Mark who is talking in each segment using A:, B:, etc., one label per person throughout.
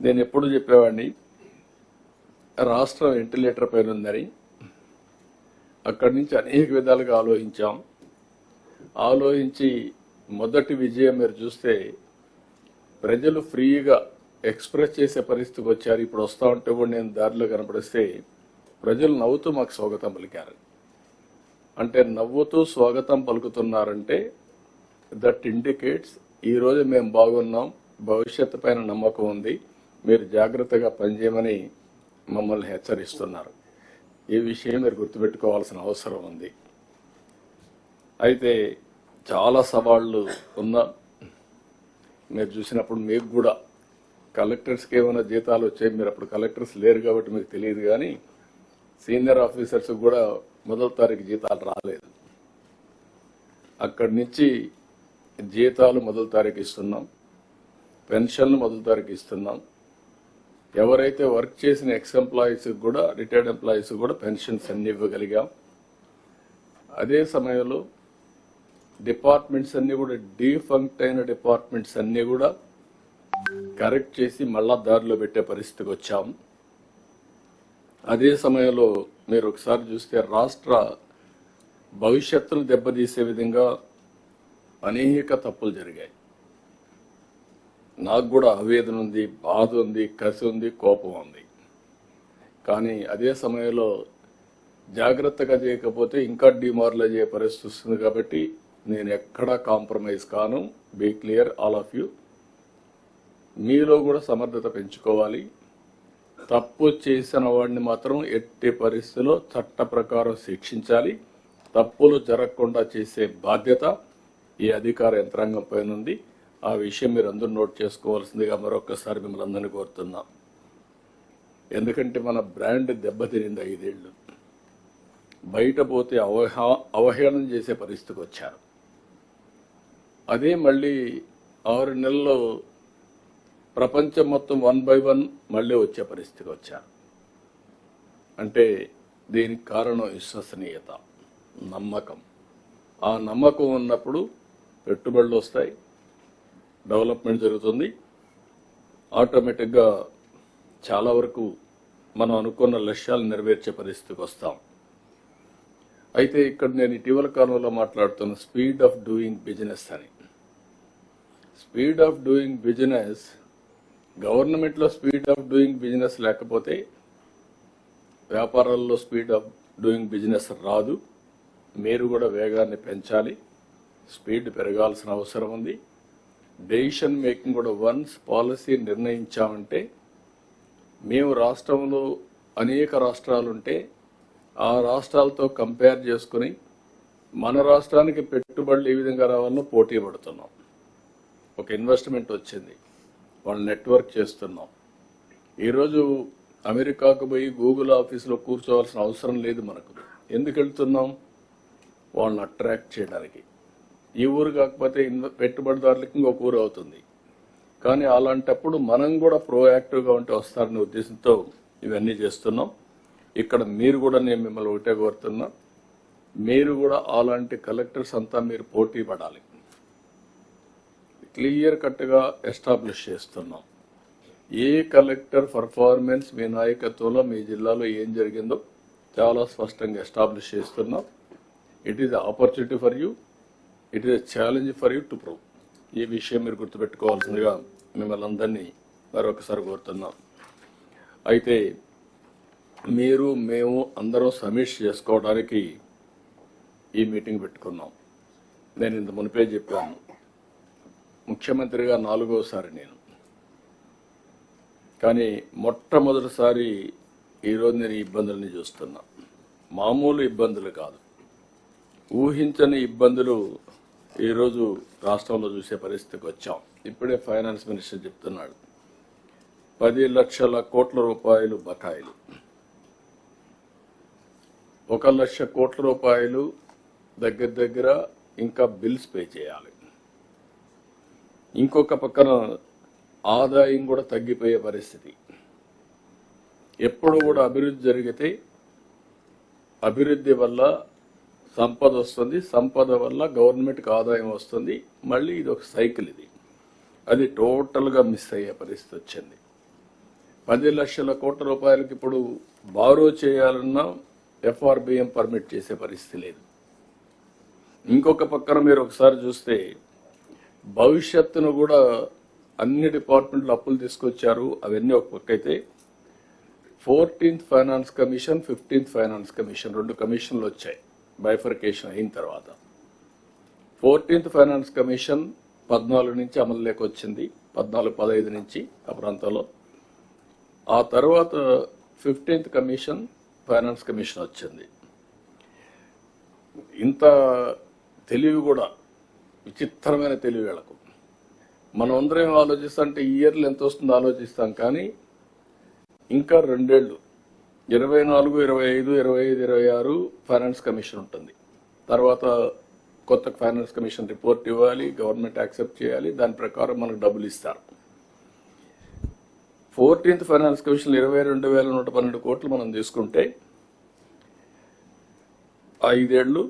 A: నేను ఎప్పుడు చెప్పేవాడిని రాష్ట్రం వెంటిలేటర్ పైన ఉందని. అక్కడి నుంచి అనేక విధాలుగా ఆలోచించి మొదటి విజయం మీరు చూస్తే ప్రజలు ఫ్రీగా ఎక్స్ప్రెస్ చేసే పరిస్థితికి వచ్చారు. ఇప్పుడు వస్తా ఉంటే కూడా నేను దారిలో కనపడిస్తే ప్రజలు నవ్వుతూ మాకు స్వాగతం పలికారు. అంటే నవ్వుతూ స్వాగతం పలుకుతున్నారంటే దట్ ఇండికేట్స్ ఈరోజు మేము బాగున్నాం, భవిష్యత్తు పైన నమ్మకం ఉంది, మీరు జాగ్రత్తగా పనిచేయమని మమ్మల్ని హెచ్చరిస్తున్నారు. ఈ విషయం మీరు గుర్తుపెట్టుకోవాల్సిన అవసరం ఉంది. అయితే చాలా సవాళ్లు ఉన్నా మీరు చూసినప్పుడు మీకు కూడా కలెక్టర్స్కి ఏమైనా జీతాలు వచ్చాయి. మీరు అప్పుడు కలెక్టర్స్ లేరు కాబట్టి మీకు తెలియదు, కానీ సీనియర్ ఆఫీసర్స్ కూడా మొదటి తారీఖు జీతాలు రాలేదు. అక్కడి నుంచి జీతాలు మొదటి తారీఖు ఇస్తున్నాం, పెన్షన్లు మొదటి తారీఖు ఇస్తున్నాం. ఎవరైతే వర్క్ చేసిన ఎక్స్ ఎంప్లాయీస్ కూడా, రిటైర్డ్ ఎంప్లాయీస్ కూడా పెన్షన్స్ అన్ని ఇవ్వగలిగాం. అదే సమయంలో డిపార్ట్మెంట్స్ అన్ని కూడా, డీఫంక్ట్ అయిన డిపార్ట్మెంట్స్ అన్ని కూడా కరెక్ట్ చేసి మళ్ళా దారిలో పెట్టే పరిస్థితికి వచ్చాం. అదే సమయంలో మీరు ఒకసారి చూస్తే రాష్ట్ర భవిష్యత్తును దెబ్బతీసే విధంగా అనేక తప్పులు జరిగాయి. నాకు కూడా ఆవేదన ఉంది, బాధ ఉంది, కసి ఉంది, కోపం ఉంది. కానీ అదే సమయంలో జాగ్రత్తగా చేయకపోతే ఇంకా డిమారలైజ్ అయ్యే పరిస్థితి వస్తుంది. కాబట్టి నేను ఎక్కడా కాంప్రమైజ్ కాను. Be clear all of you. మీలో కూడా సమర్థత పెంచుకోవాలి. తప్పు చేసిన వాడిని మాత్రం ఎట్టి పరిస్థితిలో చట్ట ప్రకారం శిక్షించాలి. తప్పులు జరగకుండా చేసే బాధ్యత ఈ అధికార యంత్రాంగం పైన ఉంది. ఆ విషయం మీరు అందరూ నోట్ చేసుకోవాల్సిందిగా మరొకసారి మిమ్మల్ని అందరినీ కోరుతున్నాం. ఎందుకంటే మన బ్రాండ్ దెబ్బతినింది 5 ఏళ్ళు. బయట పోతే అవహేళన చేసే పరిస్థితికి వచ్చారు. అదే మళ్ళీ 6 నెలల్లో ప్రపంచం మొత్తం 1 by 1 మళ్ళీ వచ్చే పరిస్థితికి వచ్చారు. అంటే దీనికి కారణం విశ్వసనీయత, నమ్మకం. ఆ నమ్మకం ఉన్నప్పుడు పెట్టుబడులు వస్తాయి, డెవలప్మెంట్ జరుగుతుంది. ఆటోమేటిక్గా చాలా వరకు మనం అనుకున్న లక్ష్యాలు నెరవేర్చే పరిస్థితికి వస్తాం. అయితే ఇక్కడ నేను ఇటీవల కాలంలో మాట్లాడుతున్న స్పీడ్ ఆఫ్ డూయింగ్ బిజినెస్ అని. స్పీడ్ ఆఫ్ డూయింగ్ బిజినెస్, గవర్నమెంట్లో స్పీడ్ ఆఫ్ డూయింగ్ బిజినెస్ లేకపోతే వ్యాపారాల్లో స్పీడ్ ఆఫ్ డూయింగ్ బిజినెస్ రాదు. మీరు కూడా వేగాన్ని పెంచాలి, స్పీడ్ పెరగాల్సిన అవసరం ఉంది. డెసిషన్ మేకింగ్ కూడా వన్స్ పాలసీ నిర్ణయించామంటే, మేము రాష్ట్రంలో అనేక రాష్ట్రాలుంటే ఆ రాష్ట్రాలతో కంపేర్ చేసుకుని మన రాష్ట్రానికి పెట్టుబడులు ఏ విధంగా రావాలో పోటీ పడుతున్నాం. ఒక ఇన్వెస్ట్మెంట్ వచ్చింది, వాళ్ళు నెట్వర్క్ చేస్తున్నాం. ఈరోజు అమెరికాకు పోయి గూగుల్ ఆఫీసులో కూర్చోవాల్సిన అవసరం లేదు మనకు. ఎందుకు వెళ్తున్నాం? వాళ్ళని అట్రాక్ట్ చేయడానికి. ఈ ఊరు కాకపోతే పెట్టుబడిదారులకి ఇంకొక ఊరు అవుతుంది. కానీ అలాంటప్పుడు మనం కూడా ప్రోయాక్టివ్గా ఉంటే వస్తారనే ఉద్దేశంతో ఇవన్నీ చేస్తున్నాం. ఇక్కడ మీరు కూడా, నేను మిమ్మల్ని ఒకటే కోరుతున్నా, మీరు కూడా అలాంటి కలెక్టర్స్ అంతా మీరు పోటీ పడాలి. క్లియర్ కట్గా ఎస్టాబ్లిష్ చేస్తున్నాం. ఏ కలెక్టర్ పర్ఫార్మెన్స్ మీ నాయకత్వంలో మీ జిల్లాలో ఏం జరిగిందో చాలా స్పష్టంగా ఎస్టాబ్లిష్ చేస్తున్నాం. It is opportunity for you, it is challenge for you to prove. ఈ విషయం మీరు గుర్తుపెట్టుకోవాల్సిందిగా మిమ్మల్ని అందరినీ మరొకసారి కోరుతున్నాం. అయితే మీరు, మేము అందరం సమీక్ష చేసుకోవడానికి ఈ మీటింగ్ పెట్టుకున్నాం. నేను ఇంత మునిపే చెప్పాను, ముఖ్యమంత్రిగా 4వసారి నేను. కానీ మొట్టమొదటిసారి ఈరోజు నేను ఇబ్బందులని చూస్తున్నా. మామూలు ఇబ్బందులు కాదు, ఊహించని ఇబ్బందులు ఈరోజు రాష్ట్రంలో చూసే పరిస్థితికి వచ్చాం. ఇప్పుడే ఫైనాన్స్ మినిస్టర్ చెప్తున్నాడు, 10 లక్షల కోట్ల రూపాయలు బకాయిలు, 1 లక్ష కోట్ల రూపాయలు దగ్గర ఇంకా బిల్స్ పే చేయాలి. ఇంకొక పక్కన ఆదాయం కూడా తగ్గిపోయే పరిస్థితి. ఎప్పుడు కూడా అభివృద్ధి జరిగితే అభివృద్ధి వల్ల సంపద వస్తుంది, సంపద వల్ల గవర్నమెంట్కి ఆదాయం వస్తుంది. మళ్ళీ ఇది ఒక సైకిల్. ఇది అది టోటల్గా మిస్ అయ్యే పరిస్థితి వచ్చింది. 10 లక్షల కోట్ల రూపాయలకి ఇప్పుడు బారో చేయాలన్నా ఎఫ్ఆర్బిఎం పర్మిట్ చేసే పరిస్థితి లేదు. ఇంకొక పక్కన మీరు ఒకసారి చూస్తే భవిష్యత్తును కూడా అన్ని డిపార్ట్మెంట్లు అప్పులు తీసుకొచ్చారు. అవన్నీ ఒక పక్క అయితే 14th finance commission, 15th finance commission 2 కమిషన్లు వచ్చాయి బైఫర్కేషన్ అయిన తర్వాత. 14th ఫైనాన్స్ కమిషన్ 14 నుంచి అమలులోకి వచ్చింది, 14-15 నుంచి ఆ ప్రాంతంలో. ఆ తర్వాత 15th కమిషన్ ఫైనాన్స్ కమిషన్ వచ్చింది. ఇంత తెలివి కూడా విచిత్రమైన తెలివి వీళ్ళకు. మనం అందరం ఏం ఆలోచిస్తామంటే ఇయర్లు ఎంత వస్తుందో ఆలోచిస్తాం, కానీ ఇంకా 2 ఏళ్ళు 24, 25, 25, 26 ఫైనాన్స్ కమిషన్ ఉంటుంది. తర్వాత కొత్త ఫైనాన్స్ కమిషన్ రిపోర్ట్ ఇవ్వాలి, గవర్నమెంట్ యాక్సెప్ట్ చేయాలి, దాని ప్రకారం మనకు డబ్బులు ఇస్తారు. 14th ఫైనాన్స్ కమిషన్ 22,112 కోట్లు మనం తీసుకుంటే 5 ఏళ్ళు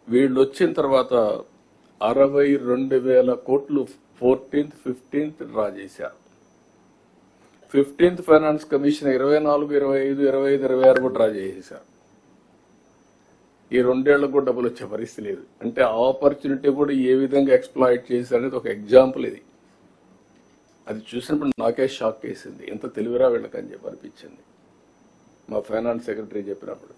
A: వీళ్ళు వచ్చిన తర్వాత 62,000 కోట్లు 14th, 15th డ్రా చేశారు. 15th ఫైనాన్స్ కమిషన్ 24, 25, 25, 26 కూడా డ్రా చేసేశారు. ఈ 2 ఏళ్లకు కూడా డబ్బులు వచ్చే పరిస్థితి లేదు. అంటే ఆపర్చునిటీ కూడా ఏ విధంగా ఎక్స్ప్లాయిట్ చేశారనేది ఒక ఎగ్జాంపుల్ ఇది. అది చూసినప్పుడు నాకే షాక్ వేసింది, ఎంత తెలివిరా వీళ్ళకని చెప్పి అనిపించింది మా ఫైనాన్స్ సెక్రటరీ చెప్పినప్పుడు.